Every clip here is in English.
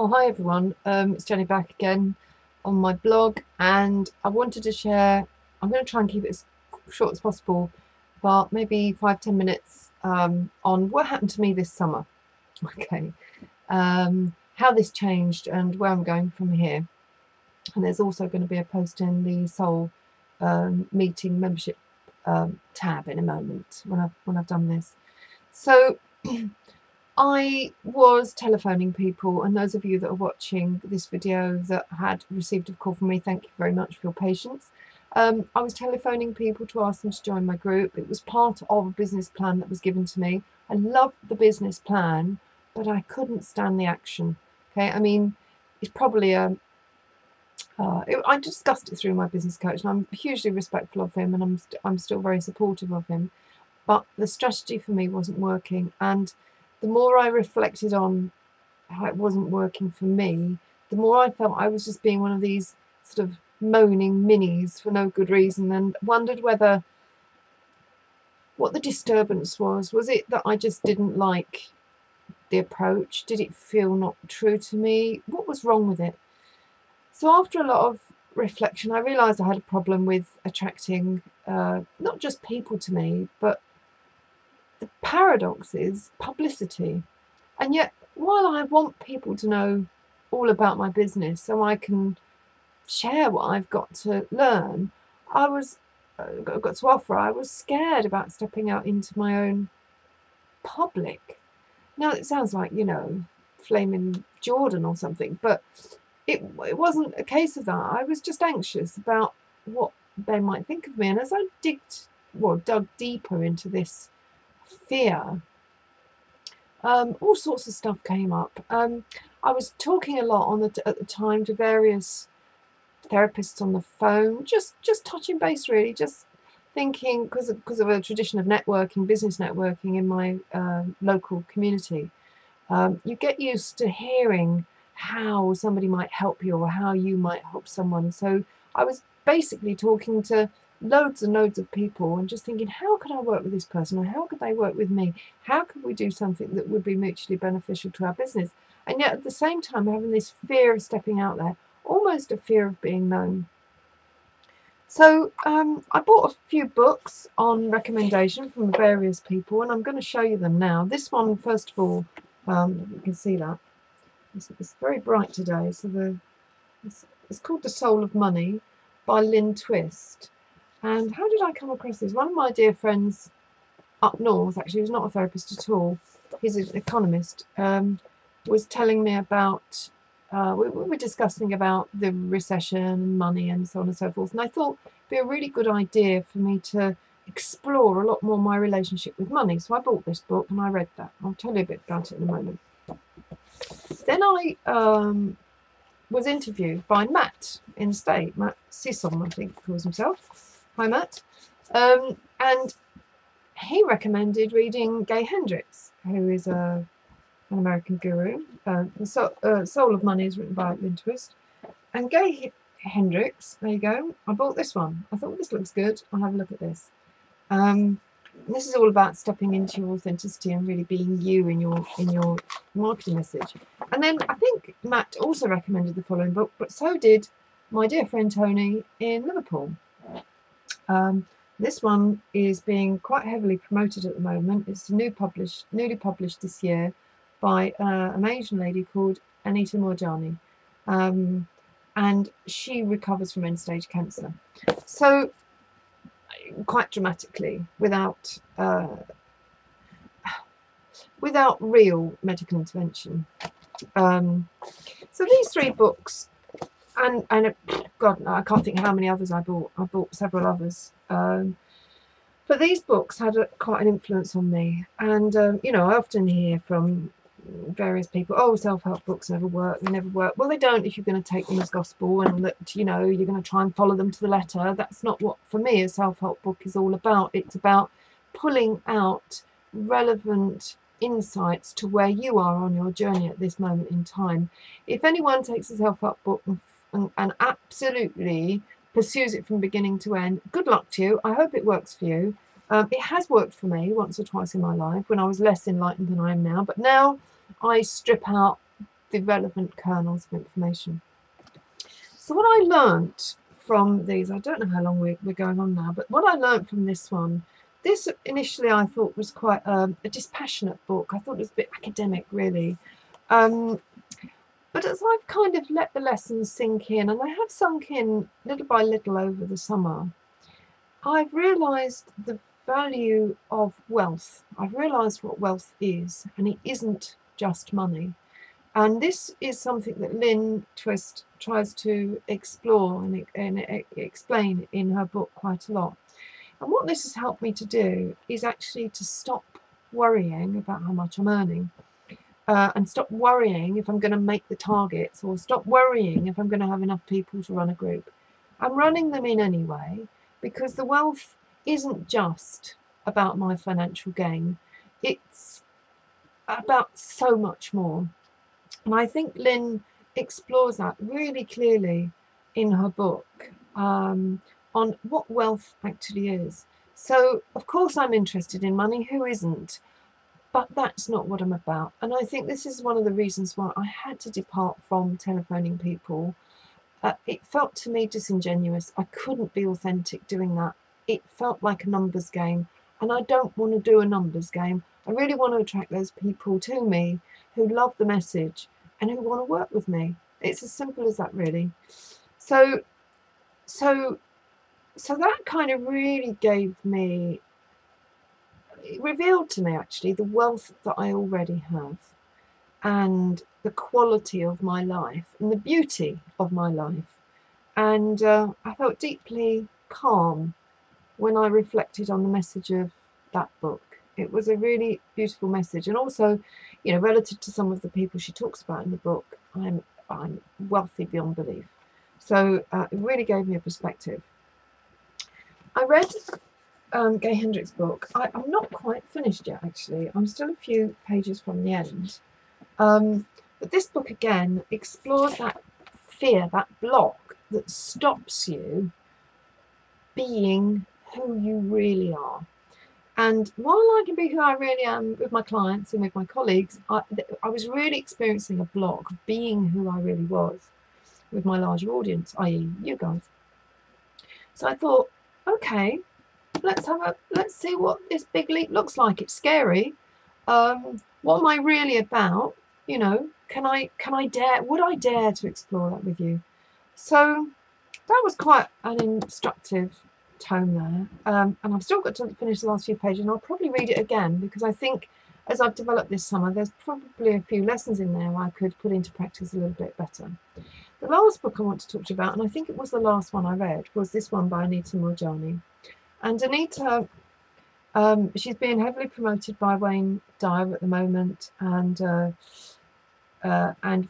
Oh, hi everyone. It's Jenny back again on my blog, and I wanted to share. I'm going to try and keep it as short as possible, but maybe 5-10 minutes on what happened to me this summer. Okay, how this changed and where I'm going from here. And there's also going to be a post in the Soul meeting membership tab in a moment when I've done this. So. I was telephoning people, and those of you that are watching this video that had received a call from me, thank you very much for your patience. I was telephoning people to ask them to join my group. It was part of a business plan that was given to me. I loved the business plan, but I couldn't stand the action. Okay, I mean, it's probably I discussed it through my business coach, and I'm hugely respectful of him, and I'm still very supportive of him. But the strategy for me wasn't working, and the more I reflected on how it wasn't working for me, the more I felt I was just being one of these sort of moaning minis for no good reason, and wondered what the disturbance was. Was it that I just didn't like the approach? Did it feel not true to me? What was wrong with it? So after a lot of reflection, I realised I had a problem with attracting not just people to me, but the paradox is publicity. And yet, while I want people to know all about my business so I can share what I've got to learn, I was got to offer, I was scared about stepping out into my own public. Now, it sounds like, flaming Jordan or something, but it wasn't a case of that. I was just anxious about what they might think of me. And as I dug deeper into this fear, all sorts of stuff came up. I was talking a lot at the time to various therapists on the phone, just touching base, really, just thinking, because of a tradition of networking, business networking in my local community. You get used to hearing how somebody might help you or how you might help someone. So I was basically talking to loads and loads of people and just thinking, how could I work with this person, or how could they work with me? How could we do something that would be mutually beneficial to our business? And yet at the same time having this fear of stepping out there, almost a fear of being known. So I bought a few books on recommendation from various people, and I'm going to show you them now. This one, first of all, you can see that it's very bright today. So it's called The Soul of Money by Lynn Twist. And how did I come across this? One of my dear friends up north, actually, who's not a therapist at all, he's an economist, was telling me about, we were discussing about the recession and money and so on and so forth. And I thought it'd be a really good idea for me to explore a lot more my relationship with money. So I bought this book and I read that. I'll tell you a bit about it in a moment. Then I was interviewed by Matt in State, Matt Sisson, I think he calls himself. Hi, Matt. And he recommended reading Gay Hendricks, who is an American guru. The Soul of Money is written by Lynn Twist. And Gay Hendricks, there you go. I bought this one. I thought, this looks good. I'll have a look at this. This is all about stepping into your authenticity and really being you in your marketing message. And then I think Matt also recommended the following book, but so did my dear friend Tony in Liverpool. This one is being quite heavily promoted at the moment. It's newly published this year by an Asian lady called Anita Moorjani, and she recovers from end-stage cancer. So quite dramatically, without real medical intervention. So these three books, and God, no, I can't think how many others I bought. I bought several others. But these books had quite an influence on me. And, I often hear from various people, oh, self-help books never work, they never work. Well, they don't if you're going to take them as gospel and that, you're going to try and follow them to the letter. That's not what, for me, a self-help book is all about. It's about pulling out relevant insights to where you are on your journey at this moment in time. If anyone takes a self-help book and absolutely pursues it from beginning to end, good luck to you. I hope it works for you. It has worked for me once or twice in my life when I was less enlightened than I am now. But now I strip out the relevant kernels of information. So what I learnt from these, I don't know how long we're going on now, but what I learnt from this one, this initially I thought was quite a dispassionate book. I thought it was a bit academic, really. But as I've kind of let the lessons sink in, and they have sunk in little by little over the summer, I've realised the value of wealth. I've realised what wealth is, and it isn't just money. And this is something that Lynn Twist tries to explore and explain in her book quite a lot. And what this has helped me to do is actually to stop worrying about how much I'm earning, and stop worrying if I'm going to make the targets, or stop worrying if I'm going to have enough people to run a group. I'm running them in anyway, because the wealth isn't just about my financial gain. It's about so much more. And I think Lynn explores that really clearly in her book, on what wealth actually is. So, of course, I'm interested in money. Who isn't? But that's not what I'm about. And I think this is one of the reasons why I had to depart from telephoning people. It felt to me disingenuous. I couldn't be authentic doing that. It felt like a numbers game. And I don't want to do a numbers game. I really want to attract those people to me who love the message and who want to work with me. It's as simple as that, really. So that kind of really gave me, it revealed to me actually the wealth that I already have, and the quality of my life and the beauty of my life. And I felt deeply calm when I reflected on the message of that book. It was a really beautiful message, and also, you know, relative to some of the people she talks about in the book, I'm wealthy beyond belief. So it really gave me a perspective. I read Gay Hendricks' book. I'm not quite finished yet, actually. I'm still a few pages from the end. But this book again explores that fear, that block that stops you being who you really are. And while I can be who I really am with my clients and with my colleagues, I was really experiencing a block of being who I really was with my larger audience, i.e. you guys. So I thought, okay, let's see what this big leap looks like. It's scary. What am I really about? You know, would I dare to explore that with you? So that was quite an instructive tone there, and I've still got to finish the last few pages, and I'll probably read it again, because I think as I've developed this summer, there's probably a few lessons in there I could put into practice a little bit better. The last book I want to talk to you about, and I think it was the last one I read, was this one by Anita Moorjani. And Anita, she's being heavily promoted by Wayne Dyer at the moment, and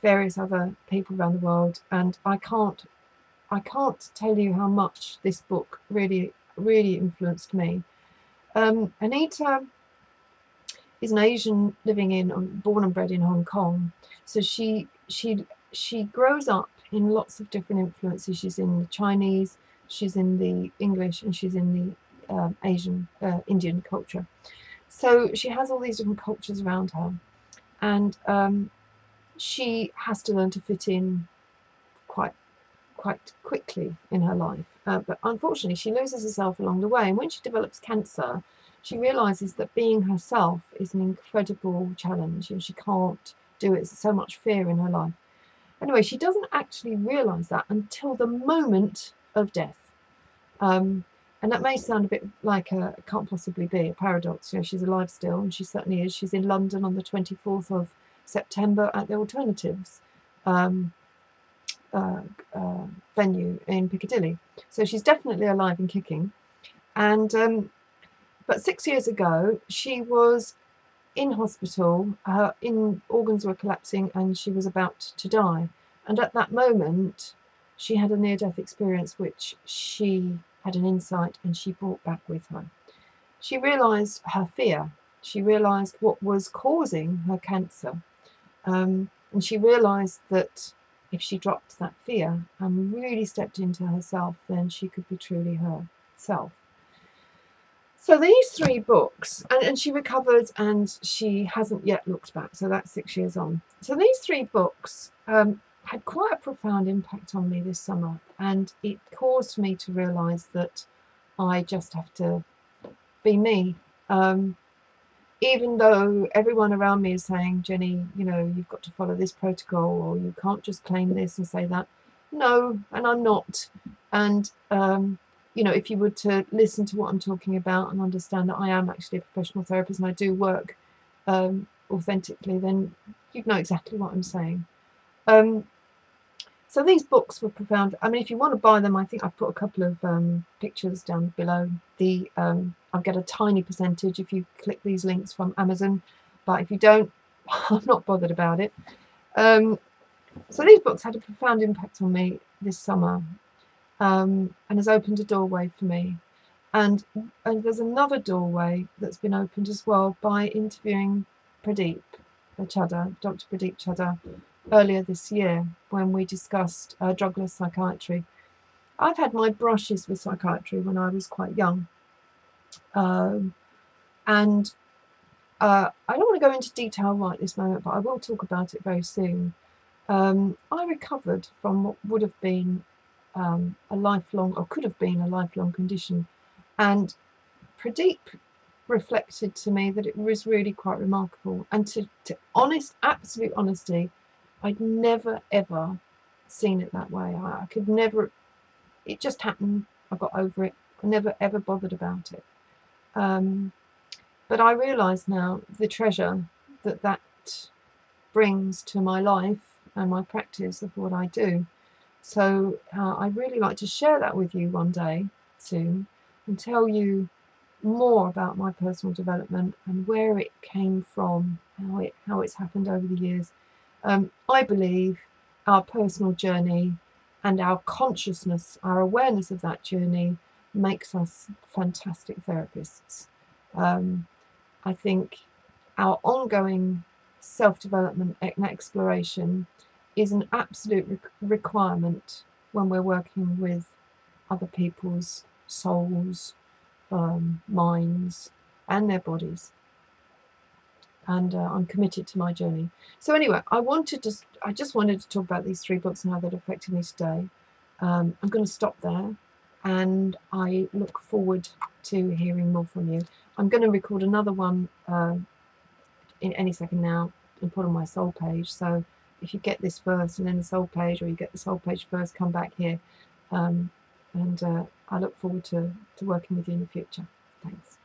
various other people around the world, and I can't tell you how much this book really influenced me. Anita is an Asian born and bred in Hong Kong. So she grows up in lots of different influences. She's in the Chinese, she's in the English, and she's in the Asian, Indian culture. So she has all these different cultures around her, and she has to learn to fit in quite quickly in her life, but unfortunately she loses herself along the way, and when she develops cancer, she realizes that being herself is an incredible challenge, and she can't do it. There's so much fear in her life. Anyway, she doesn't actually realize that until the moment of death, and that may sound a bit like a can't possibly be a paradox. You know, she's alive still, and she certainly is. She's in London on the 24th of September at the Alternatives venue in Piccadilly, so she's definitely alive and kicking. And but 6 years ago she was in hospital, her organs were collapsing, and she was about to die. And at that moment she had a near-death experience which she had an insight and she brought back with her. She realized her fear, she realized what was causing her cancer, and she realized that if she dropped that fear and really stepped into herself, then she could be truly herself. So these 3 books, and she recovered and she hasn't yet looked back, so that's 6 years on. So these 3 books had quite a profound impact on me this summer, and it caused me to realise that I just have to be me. Even though everyone around me is saying, Jenny, you know, you've got to follow this protocol, or you can't just claim this and say that. No, and I'm not. And you know, if you were to listen to what I'm talking about and understand that I am actually a professional therapist and I do work authentically, then you'd know exactly what I'm saying. So these books were profound. I mean, if you want to buy them, I think I've put a couple of pictures down below. I'll get a tiny percentage if you click these links from Amazon, but if you don't, I'm not bothered about it. So these books had a profound impact on me this summer, and has opened a doorway for me. And there's another doorway that's been opened as well by interviewing Pradeep Chadha, Dr. Pradeep Chadha, earlier this year when we discussed drugless psychiatry. I've had my brushes with psychiatry when I was quite young, and I don't want to go into detail right this moment, but I will talk about it very soon. I recovered from what would have been a lifelong, or could have been a lifelong condition, and Pradeep reflected to me that it was really quite remarkable. And to absolute honesty, I'd never ever seen it that way. I could never, it just happened. I got over it. I never ever bothered about it. But I realise now the treasure that brings to my life and my practice of what I do. So I'd really like to share that with you one day soon and tell you more about my personal development and where it came from, how it's happened over the years. I believe our personal journey and our consciousness, our awareness of that journey, makes us fantastic therapists. I think our ongoing self-development and exploration is an absolute requirement when we're working with other people's souls, minds and their bodies. And I'm committed to my journey. So anyway, I just wanted to talk about these 3 books and how they've affected me today. I'm going to stop there, and I look forward to hearing more from you. I'm going to record another one in any second now and put on my soul page. So if you get this first and then the soul page, or you get the soul page first, come back here. And I look forward to working with you in the future. Thanks.